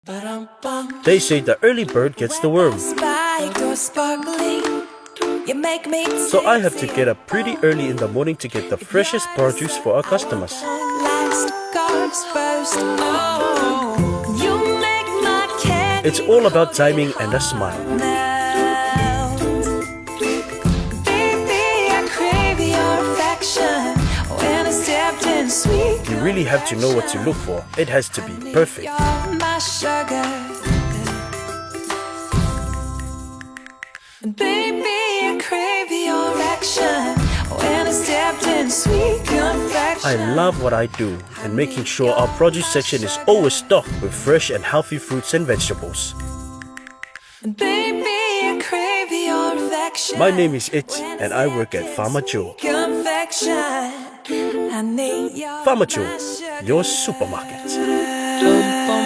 They say the early bird gets the worm. So I have to get up pretty early in the morning to get the freshest produce for our customers. It's all about timing and a smile. You really have to know what to look for. It has to be perfect. I love what I do and making sure our produce section is always stocked with fresh and healthy fruits and vegetables. My name is It and I work at Farmer Joe. Farmer Joe, your supermarket.